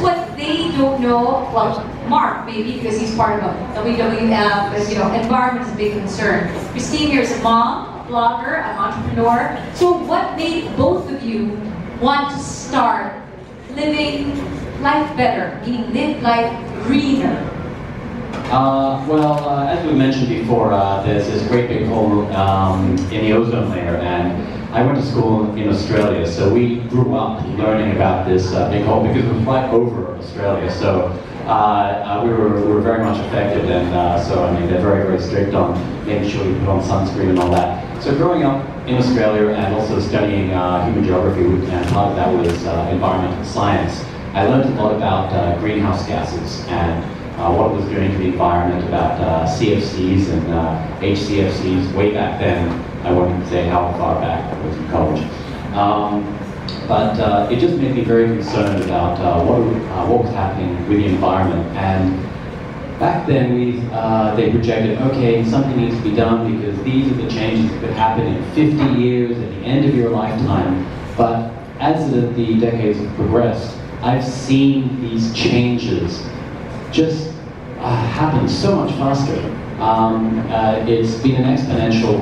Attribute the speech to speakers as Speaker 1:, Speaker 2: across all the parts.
Speaker 1: what they don't know. Well, Mark maybe because he's part of a WWF, but environment is a big concern. Christine here is a mom, a blogger, an entrepreneur. So what made both of you want to start living life better, meaning live life greener?
Speaker 2: As we mentioned before, there's this great big hole in the ozone layer, and I went to school in Australia, so we grew up learning about this big hole because it was right over Australia. So we were very much affected, and so I mean they're very, very strict on making sure you put on sunscreen and all that. So growing up in Australia and also studying human geography, and part of that was environmental science, I learned a lot about greenhouse gases and what it was doing to the environment, about CFCs and HCFCs way back then. I won't say how far back I was in college. But it just made me very concerned about what was happening with the environment. And back then they projected, okay, something needs to be done because these are the changes that could happen in 50 years at the end of your lifetime. But as the decades have progressed, I've seen these changes just happen so much faster. It's been an exponential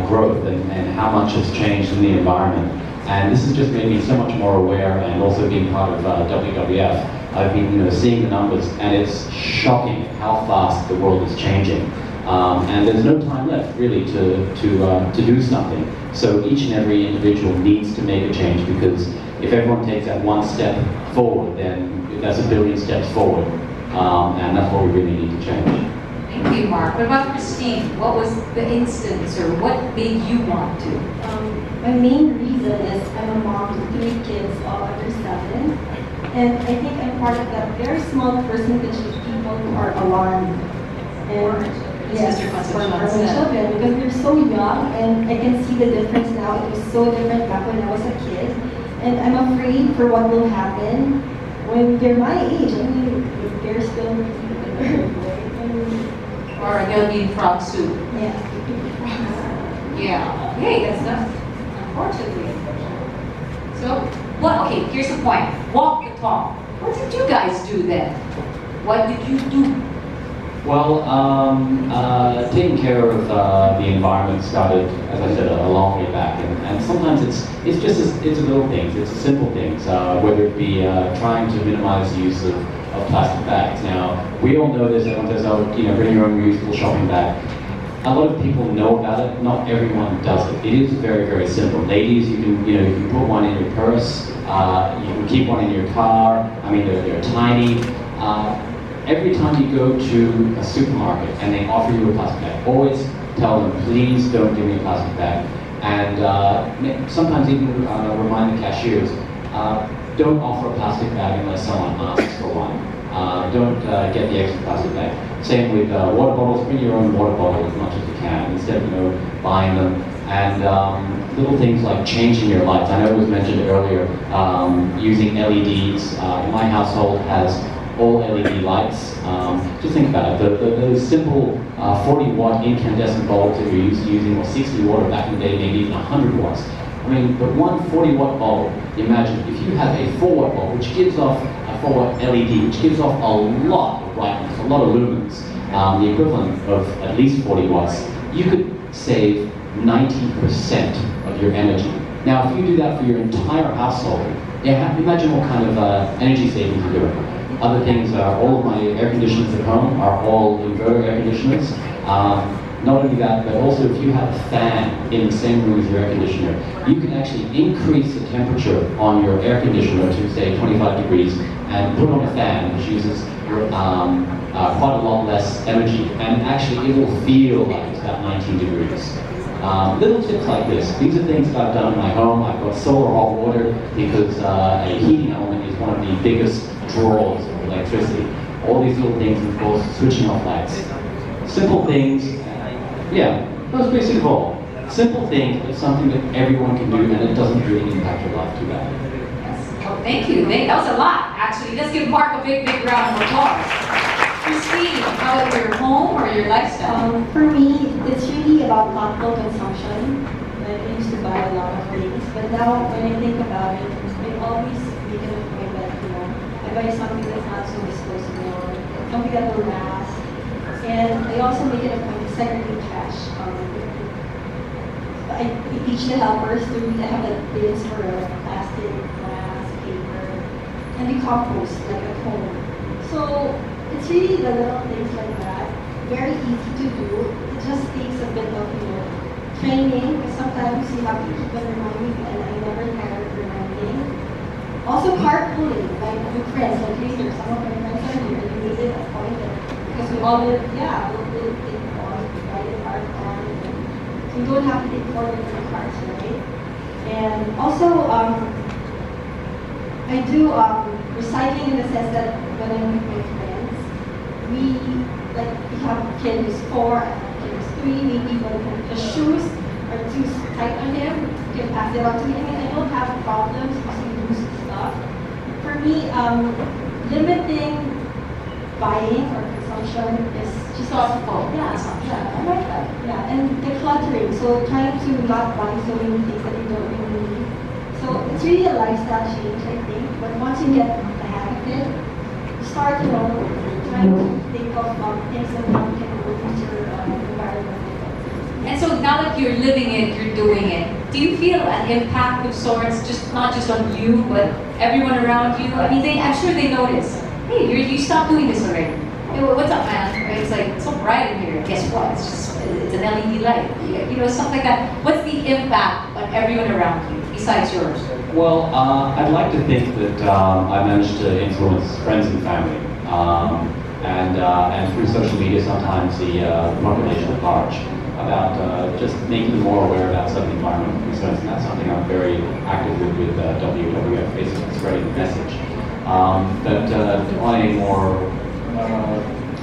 Speaker 2: growth and how much has changed in the environment. And this has just made me so much more aware, and also being part of WWF, I've been seeing the numbers, and it's shocking how fast the world is changing. And there's no time left really to do something. So each and every individual needs to make a change, because if everyone takes that one step forward, then that's a billion steps forward. And that's what we really need to change.
Speaker 1: Thank you, Mark. What about Christine? What was the instance, or what made you want to?
Speaker 3: My main reason is I'm a mom to 3 kids, all under 7. And I think I'm part of that very small percentage of people who are alarmed. And yes, for my children, because they're so young, and I can see the difference now. It was so different back when I was a kid. And I'm afraid for what will happen when they're my age. I mean, they're still
Speaker 1: or they'll be in frog soup.
Speaker 3: Yeah.
Speaker 1: Yeah. Hey, that's not, unfortunately. So, okay, here's the point. Walk the talk. What did you guys do then? What did you do?
Speaker 2: Well, taking care of the environment started, as I said, a long way back, and sometimes it's little things, it's simple things, whether it be trying to minimize the use of plastic bags. Now, we all know this. Everyone says, "Oh, bring your own reusable shopping bag." A lot of people know about it. Not everyone does it. It is very, very simple. Ladies, you can put one in your purse. You can keep one in your car. I mean, they're tiny. Every time you go to a supermarket and they offer you a plastic bag, always tell them, please don't give me a plastic bag. And sometimes even remind the cashiers, don't offer a plastic bag unless someone asks for one. Don't get the extra plastic bag. Same with water bottles. Bring your own water bottle as much as you can instead of buying them. And little things like changing your lights. I know it was mentioned earlier, using LEDs. My household has all LED lights. Just think about it. Those simple 40-watt incandescent bulbs that you're used to using, or 60 watt back in the day, maybe even 100 watts. I mean, but one 40-watt bulb, imagine if you have a 4-watt bulb, which gives off a 4-watt LED, which gives off a lot of brightness, a lot of lumens, the equivalent of at least 40 watts, you could save 90% of your energy. Now, if you do that for your entire household, imagine what kind of energy savings you're doing. Other things are, all of my air conditioners at home are all inverter air conditioners. Not only that, but also if you have a fan in the same room as your air conditioner, you can actually increase the temperature on your air conditioner to say 25 degrees and put on a fan which uses quite a lot less energy, and actually it will feel like it's about 19 degrees. Little tips like this. These are things that I've done in my home. I've got solar hot water because a heating element is one of the biggest draws of electricity. All these little things, of course, switching off lights. Simple things. Yeah, that's basically all. Simple things, but something that everyone can do, and it doesn't really impact your life too bad.
Speaker 1: Yes. Well, thank you. That was a lot, actually. Let's give Mark a big, big round of applause. Christine, how about your home or your lifestyle?
Speaker 3: For me, it's really about thoughtful consumption. Like, I used to buy a lot of things, but now when I think about it, I always make it a point that, I buy something that's not so disposable, something that will last. And I also make it a point to segregate trash. I teach the helpers to have the bins for plastic, glass, paper, and we compost like at home. So it's really the little things like that. Very easy to do. It just takes a bit of training. Because sometimes you have to keep on reminding, and I never tired of reminding. Also carpooling, like with friends, like later, some of my friends are here, and we made it a point that because we all live, we'll take on, ride the car on. You don't have to take 4 different cars, right? And also, I do recycling in the sense that when I'm with my friends, we have a kid who's 4, and a kid who's 3, maybe when the shoes are too tight on him, you can pass it on to me. I mean, I don't have problems using loose stuff. For me, limiting buying or consumption is just
Speaker 1: Thoughtful.
Speaker 3: Yeah, I like that. Yeah, and decluttering. So trying to not buy so many things that you don't really need. So it's really a lifestyle change, I think. But once you get the hang of it, you start, trying to think of things that you can reduce your environment.
Speaker 1: And so now that you're living it, you're doing it, do you feel an impact of sorts, just not just on you, but everyone around you? I mean, I'm sure they notice. Hey, you stopped doing this already. Hey, what's up, man? Right? It's like, it's so bright in here. Guess what? It's an LED light. Stuff like that. What's the impact on everyone around you, besides yours?
Speaker 2: Well, I'd like to think that I managed to influence friends and family. And through social media, sometimes the population at large, about just making them more aware about some environmental concerns. And that's something I'm very active with WWF, basically spreading the message. But on a more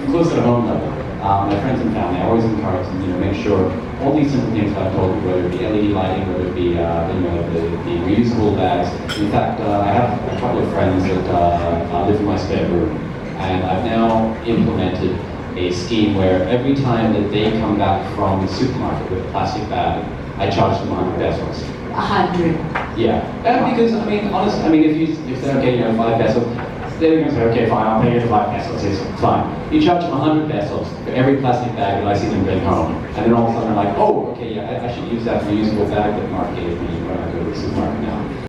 Speaker 2: closer to home level, my friends and family, I always encourage them, make sure all these simple things that I've told you, whether it be LED lighting, whether it be the reusable bags. In fact, I have a couple of friends that live in my spare room, and I've now implemented a scheme where every time that they come back from the supermarket with a plastic bag, I charge them 100 pesos.
Speaker 1: 100.
Speaker 2: Yeah, because honestly, if they're getting 5 pesos, they're going to say, okay, fine, I'll pay you 5 pesos. It's fine. You charge them 100 pesos for every plastic bag that I see them bring home, and then all of a sudden they're like, oh, okay, yeah, I should use that reusable bag that Mark gave me when I go to the supermarket now.